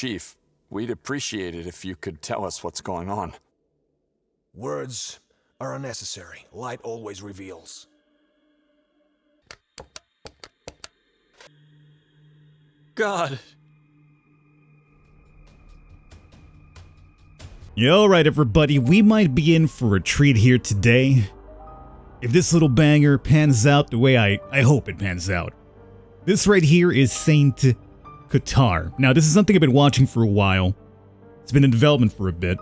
Chief, we'd appreciate it if you could tell us what's going on. Words are unnecessary. Light always reveals. God. Yeah, alright everybody, we might be in for a treat here today. If this little banger pans out the way I hope it pans out. This right here is Saint Kotar. Now this is something I've been watching for a while. It's been in development for a bit.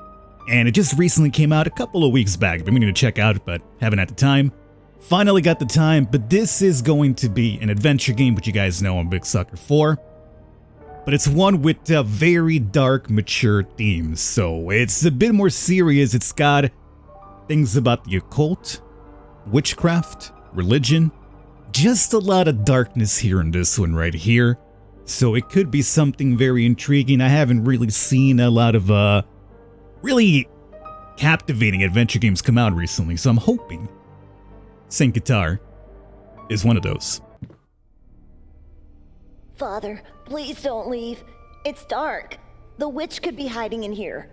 And it just recently came out a couple of weeks back. I've been meaning to check out, but haven't had the time. Finally got the time, but this is going to be an adventure game, which you guys know I'm a big sucker for. But it's one with very dark, mature themes, so it's a bit more serious. It's got things about the occult, witchcraft, religion, just a lot of darkness here in this one right here. So it could be something very intriguing. I haven't really seen a lot of really captivating adventure games come out recently, so I'm hoping Saint Kotar is one of those. Father, please don't leave. It's dark. The witch could be hiding in here.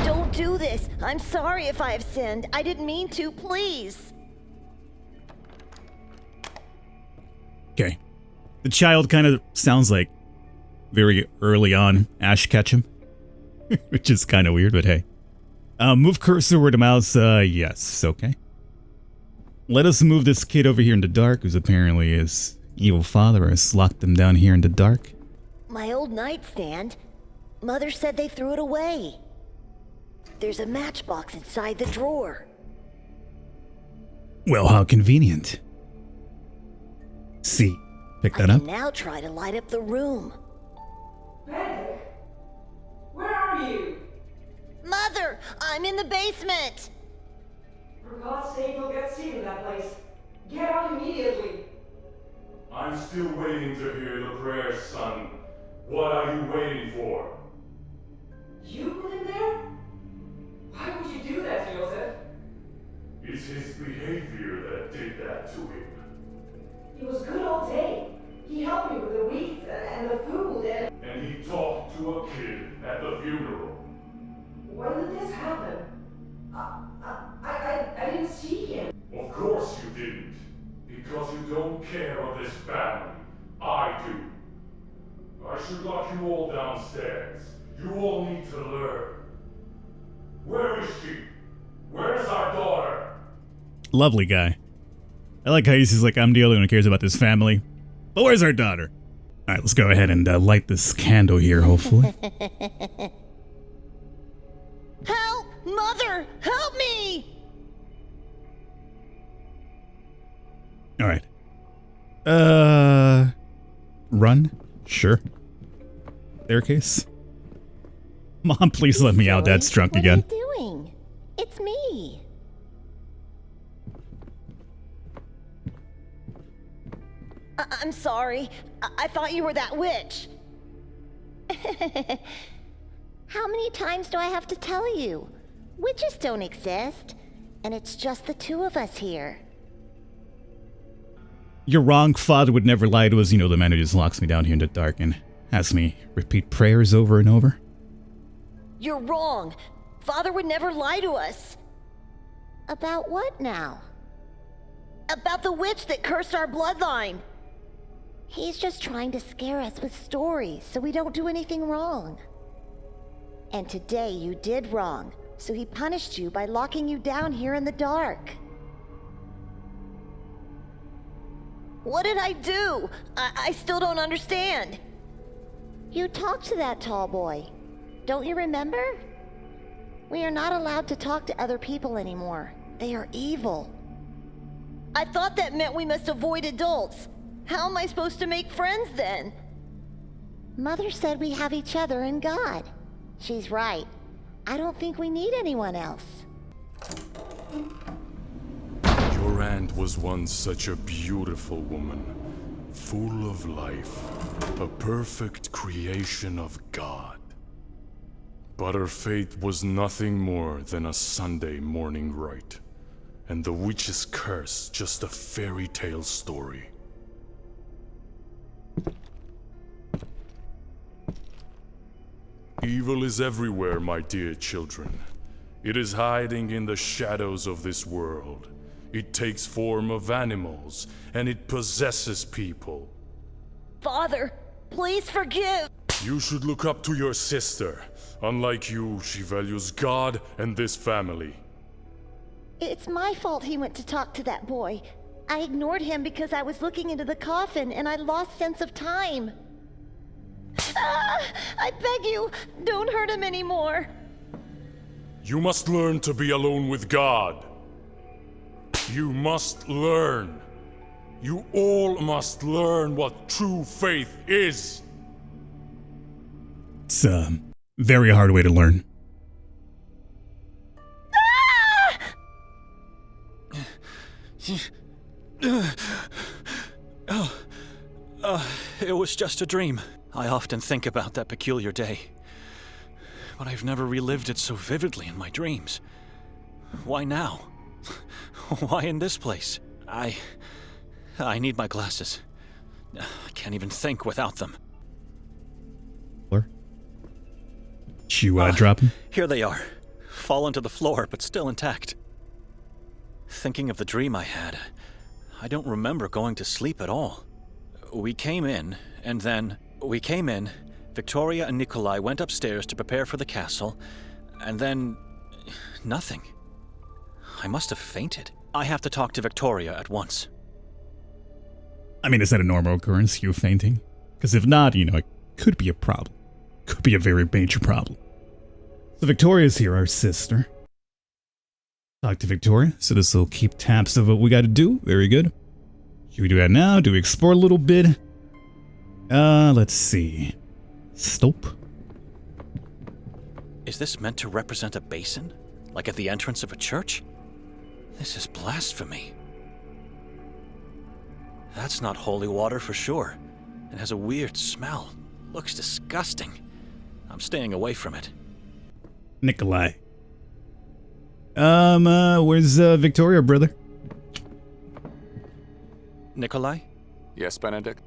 Don't do this. I'm sorry if I have sinned. I didn't mean to. Please. Okay. The child kind of sounds like very early on Ash Ketchum, which is kind of weird, but hey. Move cursor where the mouse, yes, okay. Let us move this kid over here in the dark, who's apparently his evil father has locked him down here in the dark. My old nightstand. Mother said they threw it away. There's a matchbox inside the drawer. Well, how convenient. See, pick that I up. can now try to light up the room. Benedict, where are you? Mother, I'm in the basement. For God's sake, you'll get sick in that place. Get out immediately. I'm still waiting to hear the prayers, son. What are you waiting for? You put him there? Why would you do that, Joseph? It's his behavior that did that to him. He was good all day. He helped me with the weeds and the food And he talked to a kid at the funeral. When did this happen? I didn't see him. Of course you didn't. Because you don't care of this family. I do. I should lock you all downstairs. You all need to learn. Where is she? Where's our daughter? Lovely guy. I like how he's like, I'm the only one who cares about this family. But where's our daughter? Alright, let's go ahead and light this candle here, hopefully. Help! Mother! Help me! Alright. Run? Sure. Staircase? Mom, please let me out. Dad's drunk again. What are you doing? It's me. I'm sorry. I thought you were that witch. How many times do I have to tell you? Witches don't exist, and it's just the two of us here. You're wrong. Father would never lie to us. You know, the man who just locks me down here in the dark and has me repeat prayers over and over. You're wrong. Father would never lie to us. About what now? About the witch that cursed our bloodline. He's just trying to scare us with stories so we don't do anything wrong. And today you did wrong, so he punished you by locking you down here in the dark. What did I do? I still don't understand. You talked to that tall boy. Don't you remember? We are not allowed to talk to other people anymore. They are evil. I thought that meant we must avoid adults. How am I supposed to make friends then? Mother said we have each other and God. She's right. I don't think we need anyone else. Your aunt was once such a beautiful woman, full of life, a perfect creation of God. But her fate was nothing more than a Sunday morning rite, and the witch's curse just a fairy tale story. Evil is everywhere, my dear children. It is hiding in the shadows of this world. It takes form of animals, and it possesses people. Father, please forgive. You should look up to your sister. Unlike you, she values God and this family. It's my fault he went to talk to that boy. I ignored him because I was looking into the coffin and I lost sense of time. I beg you, don't hurt him anymore. You must learn to be alone with God. You must learn. You all must learn what true faith is. It's a very hard way to learn. It was just a dream. I often think about that peculiar day, but I've never relived it so vividly in my dreams. Why now? Why in this place? I need my glasses. I can't even think without them. You drop them? Here they are. Fallen to the floor, but still intact. Thinking of the dream I had, I don't remember going to sleep at all. We came in, Victoria and Nikolai went upstairs to prepare for the castle, and then nothing. I must have fainted. I have to talk to Victoria at once. I mean, is that a normal occurrence, you fainting? Because if not, it could be a problem. Could be a very major problem. So Victoria's here, our sister. Talk to Victoria, so this will keep tabs of what we gotta do. Very good. Should we do that now? Do we explore a little bit? Let's see. Stop. Is this meant to represent a basin? Like at the entrance of a church? This is blasphemy. That's not holy water for sure. It has a weird smell. Looks disgusting. I'm staying away from it. Nikolai. Where's Victoria, brother? Nikolai? Yes, Benedict?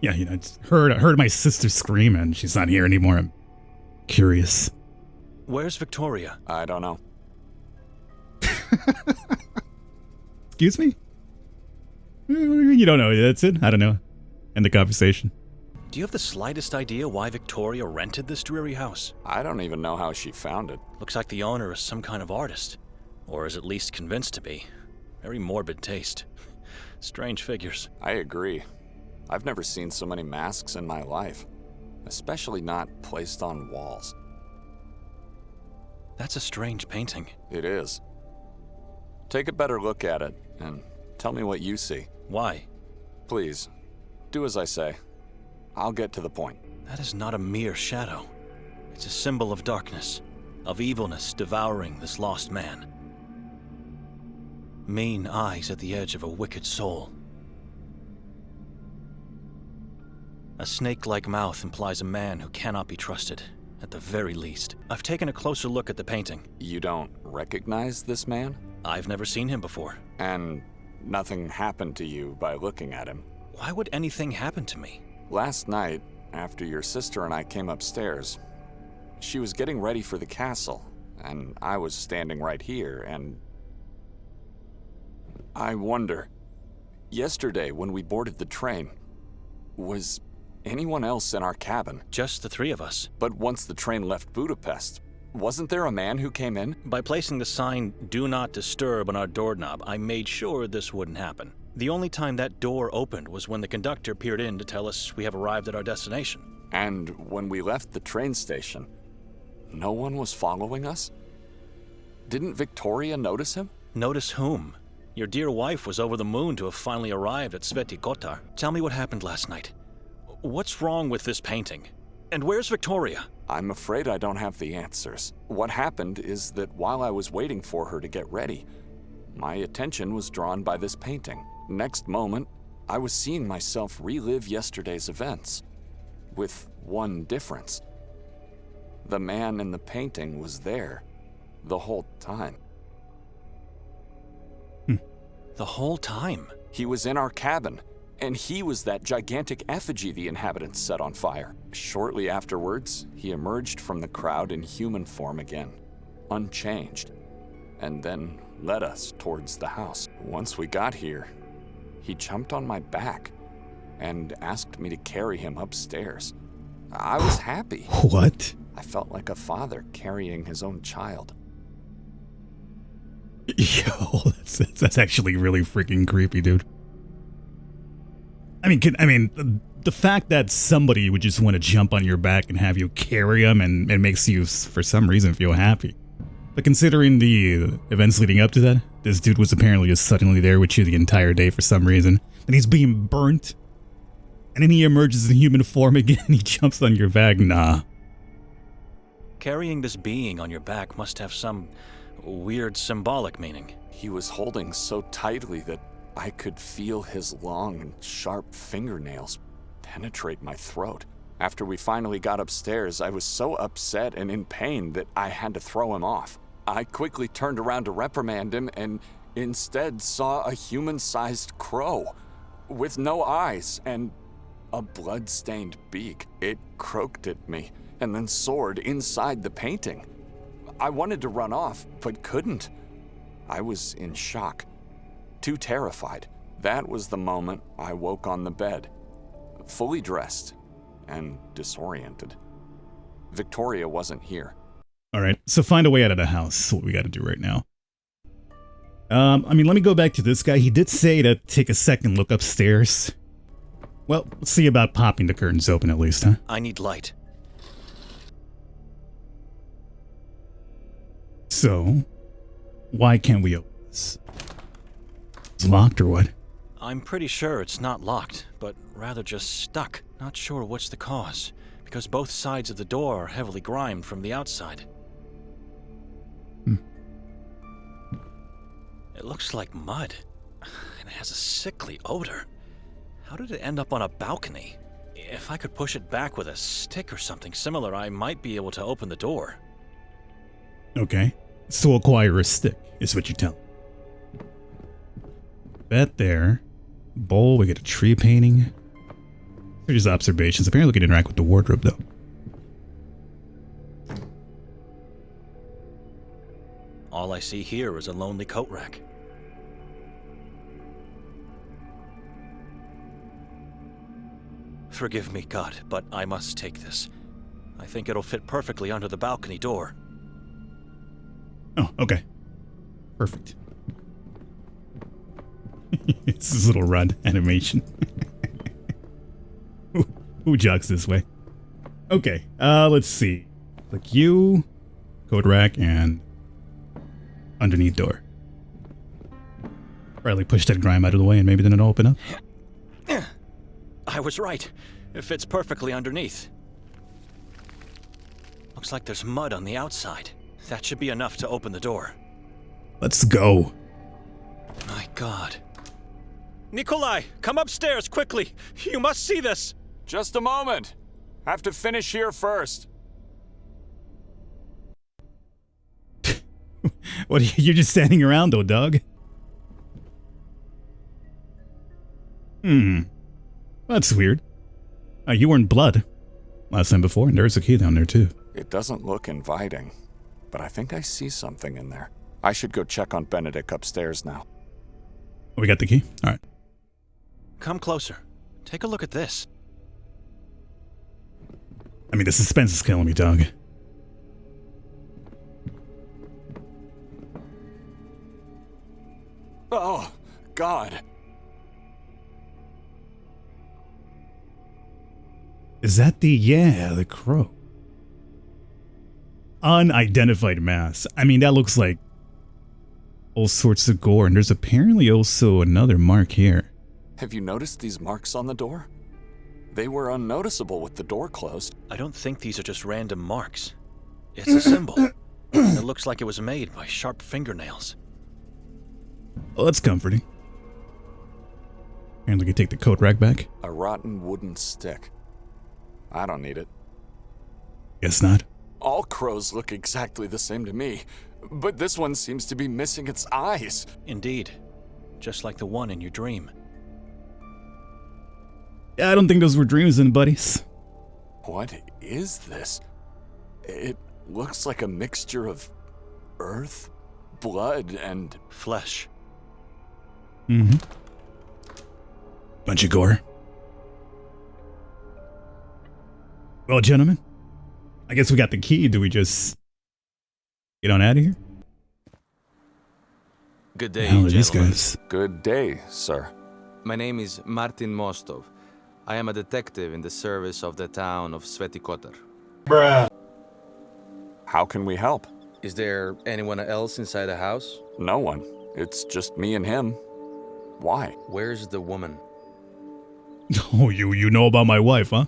Yeah, I heard my sister scream and she's not here anymore. I'm curious. Where's Victoria? I don't know. Excuse me? You don't know, that's it? I don't know. End the conversation. Do you have the slightest idea why Victoria rented this dreary house? I don't even know how she found it. Looks like the owner is some kind of artist. Or is at least convinced to be. Very morbid taste. Strange figures. I agree. I've never seen so many masks in my life. Especially not placed on walls. That's a strange painting. It is. Take a better look at it, and tell me what you see. Why? Please, do as I say. I'll get to the point. That is not a mere shadow. It's a symbol of darkness, of evilness devouring this lost man. Mean eyes at the edge of a wicked soul. A snake-like mouth implies a man who cannot be trusted, at the very least. I've taken a closer look at the painting. You don't recognize this man? I've never seen him before. And nothing happened to you by looking at him? Why would anything happen to me? Last night, after your sister and I came upstairs, she was getting ready for the castle, and I was standing right here, and I wonder, yesterday when we boarded the train, was anyone else in our cabin? Just the three of us. But once the train left Budapest, wasn't there a man who came in? By placing the sign, "Do Not Disturb" on our doorknob, I made sure this wouldn't happen. The only time that door opened was when the conductor peered in to tell us we have arrived at our destination. And when we left the train station, no one was following us? Didn't Victoria notice him? Notice whom? Your dear wife was over the moon to have finally arrived at Sveti Kotar. Tell me what happened last night. What's wrong with this painting? And where's Victoria? I'm afraid I don't have the answers. What happened is that while I was waiting for her to get ready, my attention was drawn by this painting. Next moment, I was seeing myself relive yesterday's events, with one difference. The man in the painting was there the whole time. The whole time? He was in our cabin, And he was that gigantic effigy the inhabitants set on fire. Shortly afterwards, he emerged from the crowd in human form again, unchanged, and then led us towards the house. Once we got here, he jumped on my back and asked me to carry him upstairs. I was happy. What? I felt like a father carrying his own child. Yo, that's actually really freaking creepy, dude. I mean, the fact that somebody would just want to jump on your back and have you carry him and makes you, for some reason, feel happy. But considering the events leading up to that, this dude was apparently just suddenly there with you the entire day for some reason, and he's being burnt, and then he emerges in human form again and he jumps on your back. Nah. Carrying this being on your back must have some weird symbolic meaning. He was holding so tightly that I could feel his long and sharp fingernails penetrate my throat. After we finally got upstairs, I was so upset and in pain that I had to throw him off. I quickly turned around to reprimand him and instead saw a human-sized crow with no eyes and a blood-stained beak. It croaked at me and then soared inside the painting. I wanted to run off, but couldn't. I was in shock, too terrified. That was the moment I woke on the bed, fully dressed and disoriented. Victoria wasn't here. All right, so find a way out of the house. That's what we got to do right now. Let me go back to this guy. He did say to take a second look upstairs. Well, let's see about popping the curtains open at least, huh? I need light. So, why can't we open this? It's locked or what? I'm pretty sure it's not locked, but rather just stuck. Not sure what's the cause, because both sides of the door are heavily grimed from the outside. It looks like mud, and it has a sickly odor. How did it end up on a balcony? If I could push it back with a stick or something similar, I might be able to open the door. Okay, so acquire a stick, is what you tell me. That there. Bowl, we get a tree painting. They're just observations. Apparently we can interact with the wardrobe, though. All I see here is a lonely coat rack. Forgive me, God, but I must take this. I think it'll fit perfectly under the balcony door. Oh, okay. Perfect. It's this little run animation. Who jogs this way? Okay, let's see. Like you, coat rack, and underneath door. Probably push that grime out of the way and maybe then it'll open up. I was right. It fits perfectly underneath. Looks like there's mud on the outside. That should be enough to open the door. Let's go. My God. Nikolai, come upstairs quickly. You must see this. Just a moment. Have to finish here first. What are you just standing around though, dog? That's weird. You were in blood last time before, and there's a key down there too. It doesn't look inviting, but I think I see something in there. I should go check on Benedict upstairs now. We got the key? Alright. Come closer. Take a look at this. I mean, the suspense is killing me, dog. Oh, God. Is that the crow? Unidentified mass. I mean, that looks like all sorts of gore, and there's apparently also another mark here. Have you noticed these marks on the door? They were unnoticeable with the door closed. I don't think these are just random marks. It's a symbol. It looks like it was made by sharp fingernails. Well, that's comforting. And we can take the coat rack back. A rotten wooden stick. I don't need it. Guess not. All crows look exactly the same to me, but this one seems to be missing its eyes. Indeed. Just like the one in your dream. Yeah, I don't think those were dreams then, buddies. What is this? It looks like a mixture of earth, blood, and... Flesh. Mm-hmm. Bunch of gore. Well, gentlemen, I guess we got the key. Do we just get on out of here? Good day, How are these gentlemen. guys? Good day, sir. My name is Martin Mostov. I am a detective in the service of the town of Sveti Kotar. How can we help? Is there anyone else inside the house? No one. It's just me and him. Why? Where's the woman? Oh, you know about my wife, huh?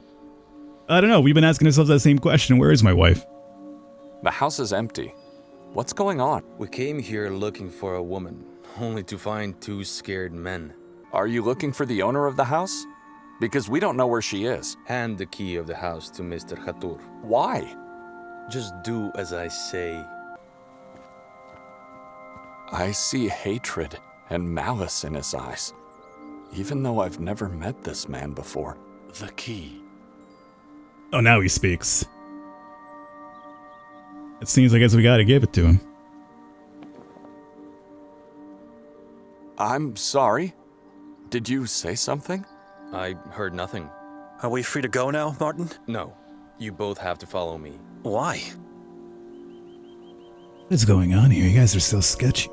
I don't know. We've been asking ourselves that same question. Where is my wife? The house is empty. What's going on? We came here looking for a woman, only to find two scared men. Are you looking for the owner of the house? Because we don't know where she is. Hand the key of the house to Mr. Kotar. Why? Just do as I say. I see hatred and malice in his eyes, even though I've never met this man before. The key. Oh, now he speaks. It seems I guess we gotta give it to him. I'm sorry. Did you say something? I heard nothing. Are we free to go now, Martin? No, you both have to follow me. Why? What's going on here? You guys are so sketchy.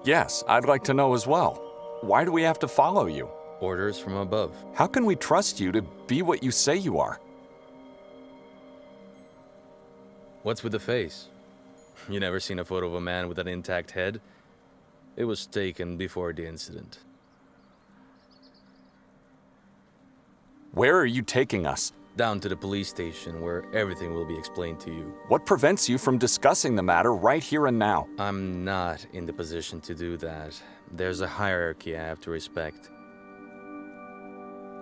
Yes, I'd like to know as well. Why do we have to follow you? Orders from above. How can we trust you to be what you say you are? What's with the face? You never seen a photo of a man with an intact head? It was taken before the incident. Where are you taking us? Down to the police station where everything will be explained to you. What prevents you from discussing the matter right here and now? I'm not in the position to do that. There's a hierarchy I have to respect.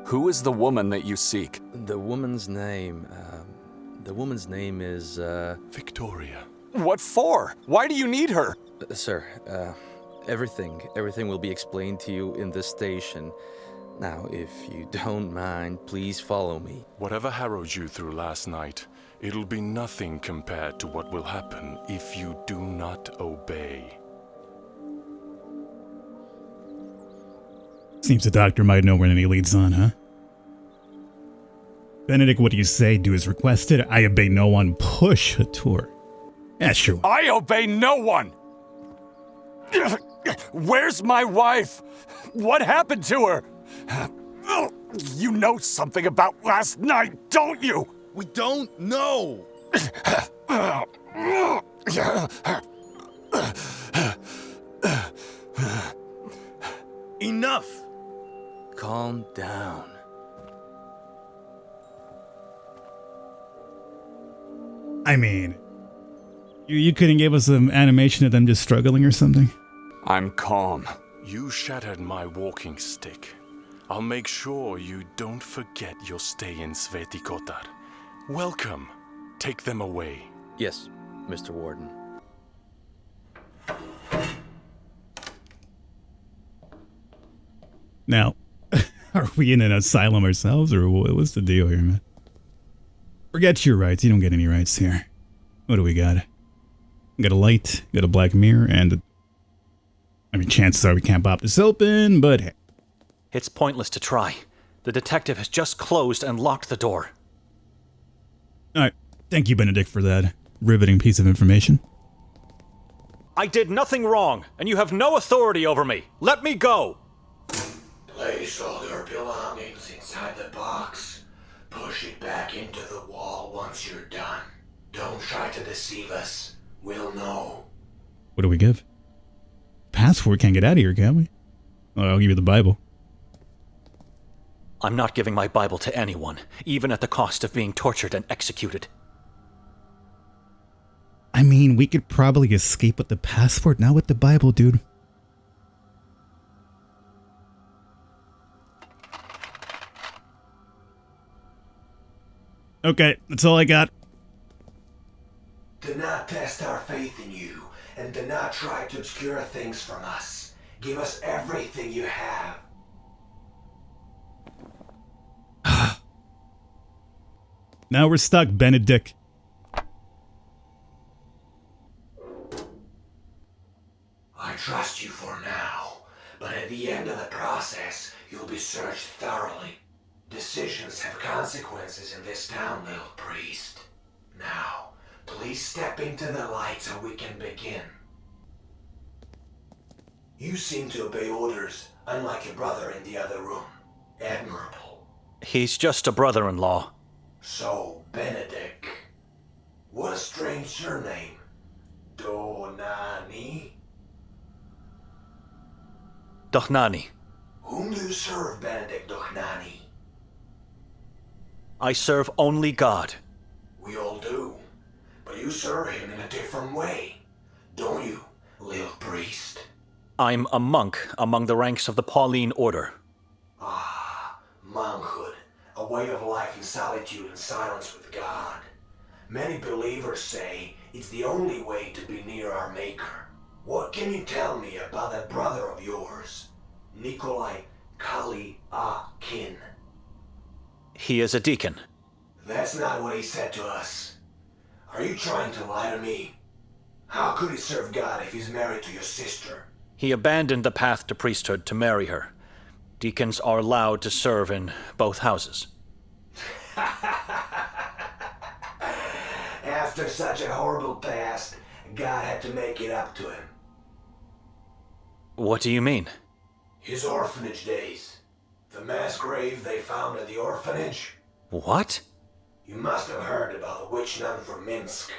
Who is the woman that you seek? The woman's name is, Victoria. What for? Why do you need her? Sir, everything will be explained to you in the station. Now, if you don't mind, please follow me. Whatever harrowed you through last night, it'll be nothing compared to what will happen if you do not obey. Seems the doctor might know when he leads on, huh? Benedict, what do you say? Do as requested. I obey no one. Push a tour. Yeah, sure. I obey no one! Where's my wife? What happened to her? You know something about last night, don't you? We don't know! Enough! Calm down. I mean, you couldn't give us some animation of them just struggling or something? I'm calm. You shattered my walking stick. I'll make sure you don't forget your stay in Sveti Kotar. Welcome. Take them away. Yes, Mr. Warden. Now, are we in an asylum ourselves, or what's the deal here, man? Forget your rights. You don't get any rights here. What do we got? We got a light, got a black mirror, and I mean, chances are we can't pop this open, but hey. It's pointless to try. The detective has just closed and locked the door. Alright, thank you, Benedict, for that riveting piece of information. I did nothing wrong, and you have no authority over me. Let me go! Place all your belongings inside the box. Push it back into the wall once you're done. Don't try to deceive us. We'll know. What do we give? Password, can't get out of here, can we? Oh, I'll give you the Bible. I'm not giving my Bible to anyone, even at the cost of being tortured and executed. I mean, we could probably escape with the passport, not with the Bible, dude. Okay, that's all I got. Do not test our faith in you, and do not try to obscure things from us. Give us everything you have. Now we're stuck, Benedict. I trust you for now, but at the end of the process, you'll be searched thoroughly. Decisions have consequences in this town, little priest. Now, please step into the light so we can begin. You seem to obey orders, unlike your brother in the other room. Admirable. He's just a brother-in-law. So, Benedict. What a strange surname. Donani? Dochnani. Whom do you serve, Benedict Dochnani? I serve only God. We all do. But you serve him in a different way, don't you, little priest? I'm a monk among the ranks of the Pauline Order. Ah, monkhood. A way of life in solitude and silence with God. Many believers say it's the only way to be near our Maker. What can you tell me about that brother of yours, Nikolai Kali-a-Kin? He is a deacon. That's not what he said to us. Are you trying to lie to me? How could he serve God if he's married to your sister? He abandoned the path to priesthood to marry her. Deacons are allowed to serve in both houses. After such a horrible past, God had to make it up to him. What do you mean? His orphanage days. The mass grave they found at the orphanage. What? You must have heard about the witch nun from Minsk.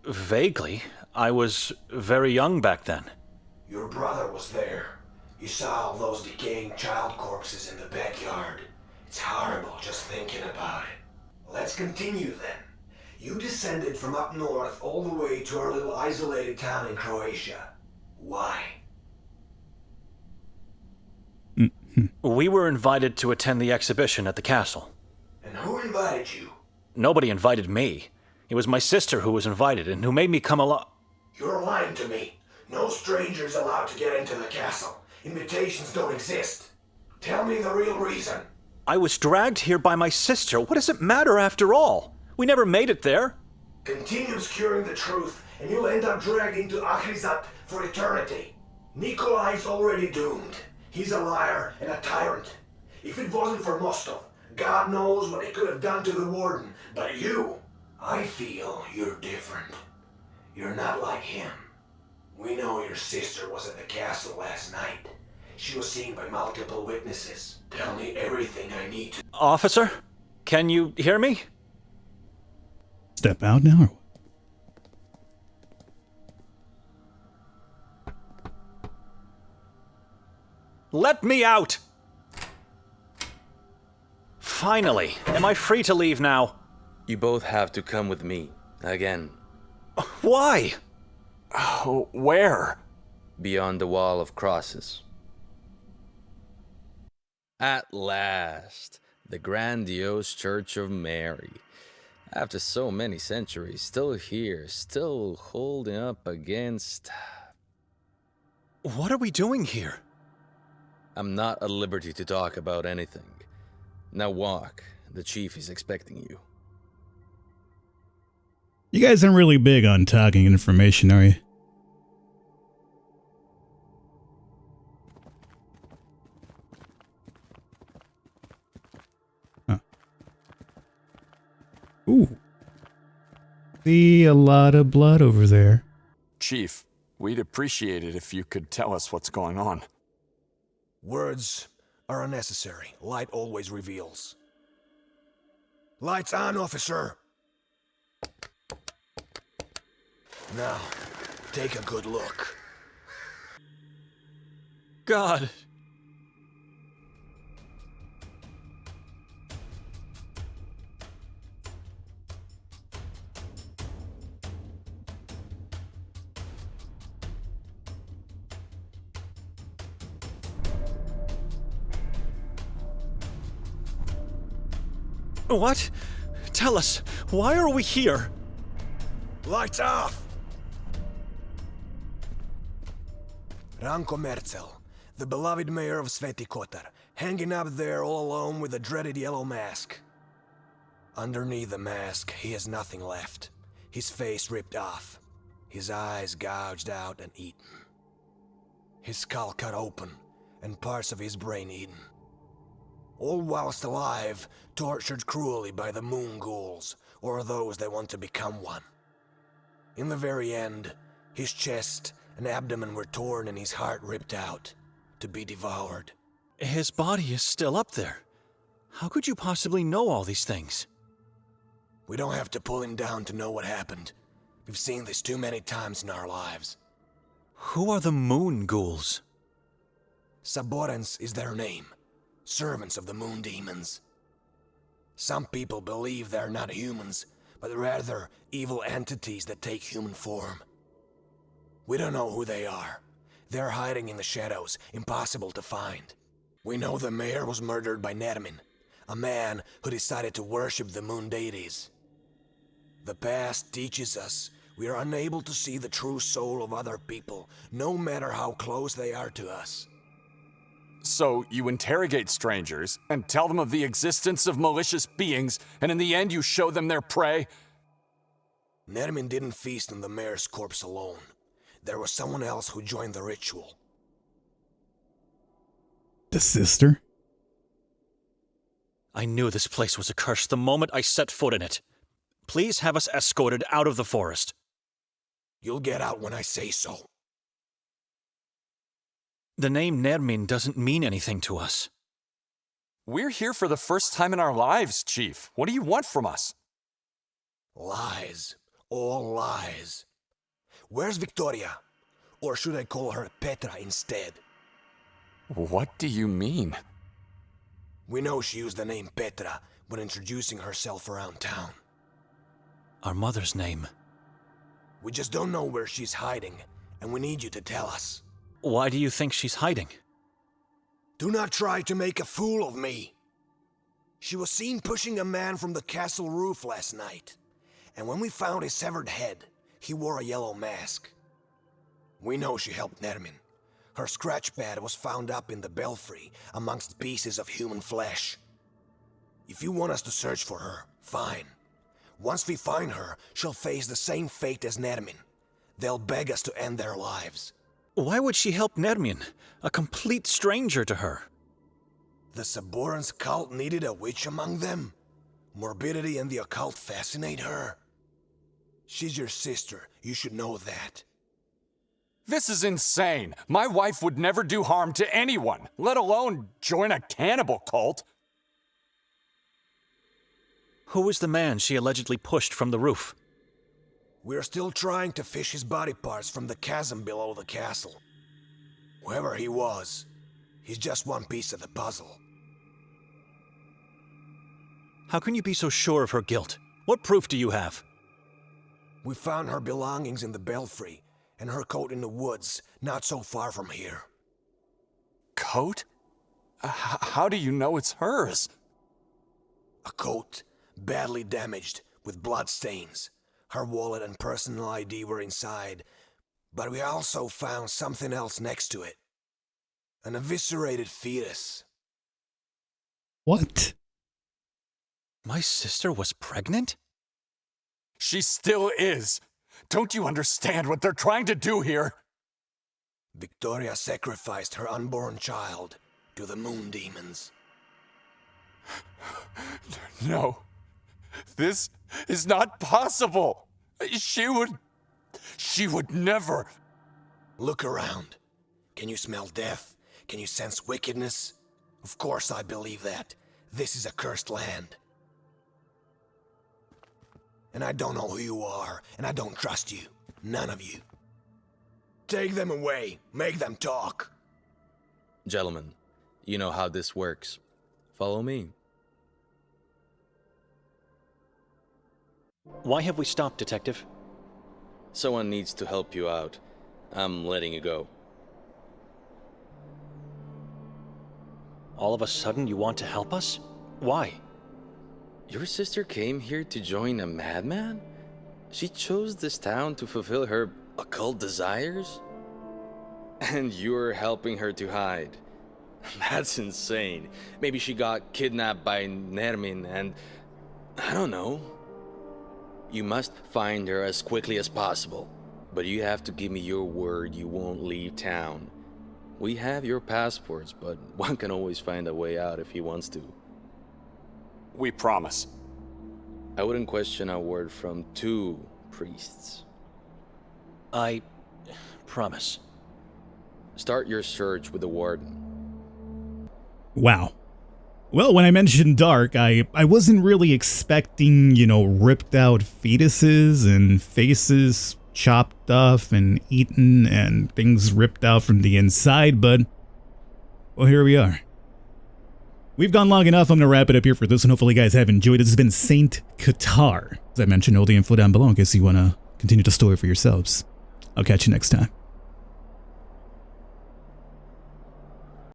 Vaguely. I was very young back then. Your brother was there. You saw all those decaying child corpses in the backyard. It's horrible just thinking about it. Let's continue then. You descended from up north all the way to our little isolated town in Croatia. Why? We were invited to attend the exhibition at the castle. And who invited you? Nobody invited me. It was my sister who was invited and who made me come along. You're lying to me. No strangers allowed to get into the castle. Invitations don't exist. Tell me the real reason. I was dragged here by my sister. What does it matter after all? We never made it there. Continue obscuring the truth, and you'll end up dragged into Akhrizat for eternity. Nikolai's already doomed. He's a liar and a tyrant. If it wasn't for Mostov, God knows what he could have done to the warden. But you, I feel you're different. You're not like him. We know your sister was at the castle last night. She was seen by multiple witnesses. Tell me everything I need to... Officer, can you hear me? Step out now. Let me out! Finally, am I free to leave now? You both have to come with me. Again. Why? Oh, where? Beyond the wall of crosses. At last, the grandiose Church of Mary. After so many centuries, still here, still holding up against... What are we doing here? I'm not at liberty to talk about anything. Now walk. The chief is expecting you. You guys aren't really big on talking information, are you? Huh. Ooh. See a lot of blood over there. Chief, we'd appreciate it if you could tell us what's going on. Words are unnecessary. Light always reveals. Lights on, officer! Now, take a good look. God. What? Tell us, why are we here? Lights off! Ranko Merzel, the beloved mayor of Sveti Kotar, hanging up there all alone with a dreaded yellow mask. Underneath the mask, he has nothing left. His face ripped off, his eyes gouged out and eaten. His skull cut open, and parts of his brain eaten. All whilst alive, tortured cruelly by the moon ghouls, or those that want to become one. In the very end, his chest and abdomen were torn and his heart ripped out, to be devoured. His body is still up there. How could you possibly know all these things? We don't have to pull him down to know what happened. We've seen this too many times in our lives. Who are the moon ghouls? Saborans is their name. Servants of the moon demons. Some people believe they're not humans, but rather evil entities that take human form. We don't know who they are. They're hiding in the shadows, impossible to find. We know the mayor was murdered by Nermin, a man who decided to worship the moon deities. The past teaches us we are unable to see the true soul of other people, no matter how close they are to us. So you interrogate strangers and tell them of the existence of malicious beings, and in the end you show them their prey? Nermin didn't feast on the mayor's corpse alone. There was someone else who joined the ritual. The sister? I knew this place was a curse the moment I set foot in it. Please have us escorted out of the forest. You'll get out when I say so. The name Nermin doesn't mean anything to us. We're here for the first time in our lives, Chief. What do you want from us? Lies. All lies. Where's Victoria? Or should I call her Petra instead? What do you mean? We know she used the name Petra when introducing herself around town. Our mother's name. We just don't know where she's hiding, and we need you to tell us. Why do you think she's hiding? Do not try to make a fool of me. She was seen pushing a man from the castle roof last night, and when we found his severed head, he wore a yellow mask. We know she helped Nermin. Her scratch pad was found up in the belfry amongst pieces of human flesh. If you want us to search for her, fine. Once we find her, she'll face the same fate as Nermin. They'll beg us to end their lives. Why would she help Nermin, a complete stranger to her? The Saborans cult needed a witch among them. Morbidity and the occult fascinate her. She's your sister, you should know that. This is insane. My wife would never do harm to anyone, let alone join a cannibal cult. Who was the man she allegedly pushed from the roof? We're still trying to fish his body parts from the chasm below the castle. Whoever he was, he's just one piece of the puzzle. How can you be so sure of her guilt? What proof do you have? We found her belongings in the belfry, and her coat in the woods, not so far from here. Coat? How do you know it's hers? A coat, badly damaged, with blood stains. Her wallet and personal ID were inside, but we also found something else next to it. An eviscerated fetus. What? My sister was pregnant? She still is. Don't you understand what they're trying to do here? Victoria sacrificed her unborn child to the moon demons. No. This is not possible. She would never. Look around. Can you smell death? Can you sense wickedness? Of course I believe that. This is a cursed land. And I don't know who you are, and I don't trust you. None of you. Take them away. Make them talk. Gentlemen, you know how this works. Follow me. Why have we stopped, Detective? Someone needs to help you out. I'm letting you go. All of a sudden you want to help us? Why? Your sister came here to join a madman? She chose this town to fulfill her occult desires? And you're helping her to hide. That's insane. Maybe she got kidnapped by Nermin and... I don't know. You must find her as quickly as possible. But you have to give me your word you won't leave town. We have your passports, but one can always find a way out if he wants to. We promise. I wouldn't question a word from two priests. I promise. Start your search with the warden. Wow. Well, when I mentioned dark, I wasn't really expecting, you know, ripped out fetuses and faces chopped off and eaten and things ripped out from the inside, but, well, here we are. We've gone long enough. I'm going to wrap it up here for this one. Hopefully you guys have enjoyed. This has been Saint Kotar. As I mentioned, all the info down below in case you want to continue the story for yourselves. I'll catch you next time.